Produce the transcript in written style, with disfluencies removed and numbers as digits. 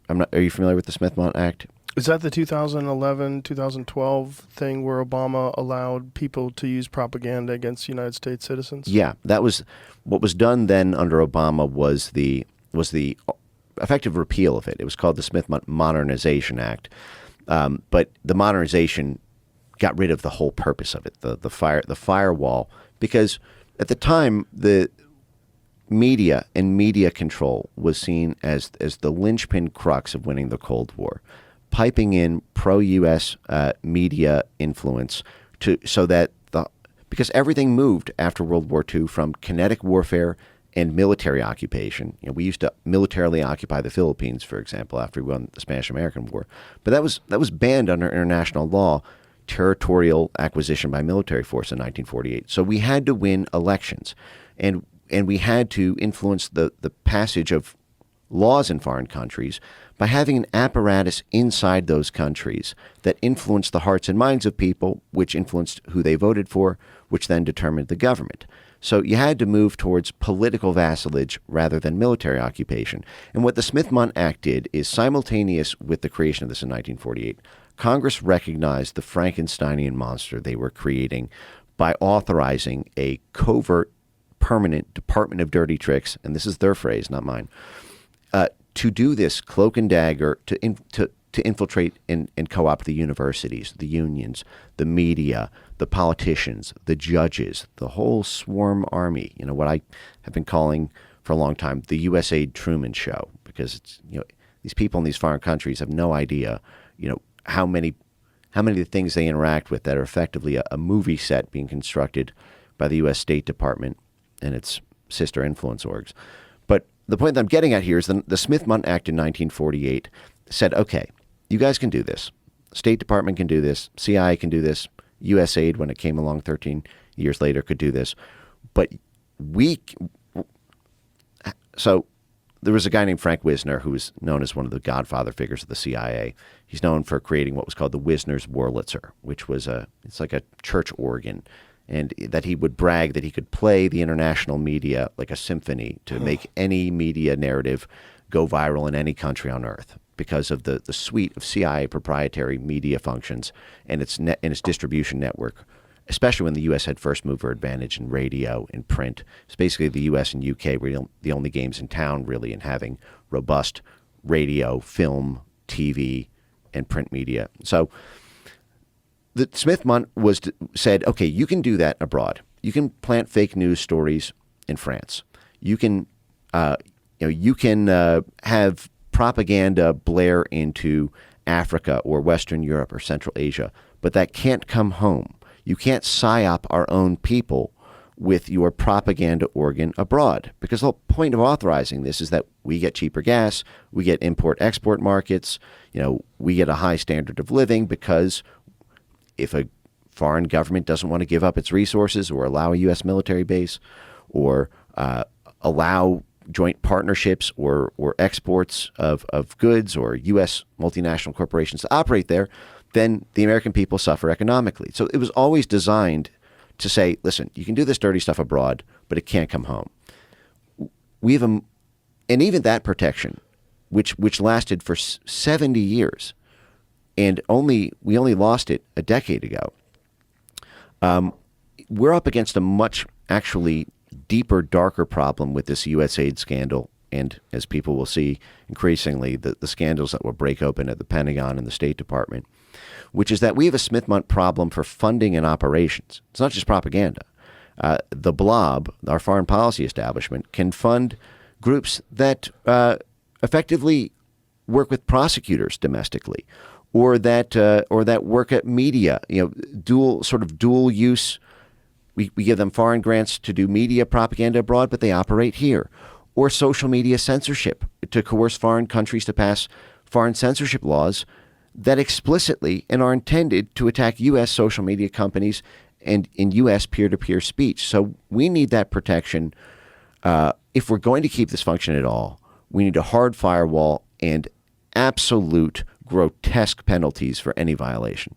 Are you familiar with the Smith-Mundt Act? Is that the 2011, 2012 thing where Obama allowed people to use propaganda against United States citizens? Yeah, that was what was done then under Obama was the effective repeal of it. It was called the Smith-Mundt Modernization Act. But the modernization got rid of the whole purpose of it, the firewall, because at the time the media and media control was seen as the linchpin crux of winning the Cold War, piping in pro-U.S. Media influence because everything moved after World War II from kinetic warfare and military occupation. We used to militarily occupy the Philippines, for example, after we won the Spanish-American War. But that was banned under international law, territorial acquisition by military force in 1948. So we had to win elections, and we had to influence the passage of laws in foreign countries by having an apparatus inside those countries that influenced the hearts and minds of people, which influenced who they voted for, which then determined the government. So you had to move towards political vassalage rather than military occupation. And what the Smith-Mundt Act did is, simultaneous with the creation of this in 1948, Congress recognized the Frankensteinian monster they were creating by authorizing a covert, permanent Department of Dirty Tricks, and this is their phrase, not mine, to do this cloak and dagger, to infiltrate and co-opt the universities, the unions, the media, the politicians, the judges, the whole swarm army. What I have been calling for a long time the USAID Truman Show, because it's these people in these foreign countries have no idea how many of the things they interact with that are effectively a movie set being constructed by the U.S. State Department and its sister influence orgs. But the point that I'm getting at here is the Smith-Mundt Act in 1948 said, okay, you guys can do this. State Department can do this. CIA can do this. USAID, when it came along 13 years later, could do this. But so there was a guy named Frank Wisner who was known as one of the godfather figures of the CIA. He's known for creating what was called the Wisner's Wurlitzer, which was it's like a church organ, and that he would brag that he could play the international media like a symphony to make any media narrative go viral in any country on earth because of the suite of CIA proprietary media functions and its distribution network, especially when the U.S. had first mover advantage in radio and print. It's basically the U.S. and U.K. were the only games in town really in having robust radio, film, TV, and print media. So the Smith-Mundt said, okay, you can do that abroad. You can plant fake news stories in France. You can have propaganda blare into Africa or Western Europe or Central Asia, but that can't come home. You can't psyop our own people with your propaganda organ abroad, because the whole point of authorizing this is that we get cheaper gas, we get import-export markets, we get a high standard of living, because if a foreign government doesn't want to give up its resources or allow a U.S. military base or allow joint partnerships or exports of goods or U.S. multinational corporations to operate there, then the American people suffer economically. So it was always designed to say, listen, you can do this dirty stuff abroad, but it can't come home. And even that protection, which lasted for 70 years, and we only lost it a decade ago. We're up against a much actually deeper, darker problem with this USAID scandal, and as people will see increasingly, the scandals that will break open at the Pentagon and the State Department, which is that we have a Smith-Mundt problem for funding and operations. It's not just propaganda. The blob, our foreign policy establishment, can fund groups that effectively work with prosecutors domestically, or that work at media, dual use. We give them foreign grants to do media propaganda abroad, but they operate here. Or social media censorship, to coerce foreign countries to pass foreign censorship laws that explicitly and are intended to attack U.S. social media companies and in U.S. peer-to-peer speech. So we need that protection. If we're going to keep this function at all, we need a hard firewall and absolute grotesque penalties for any violation.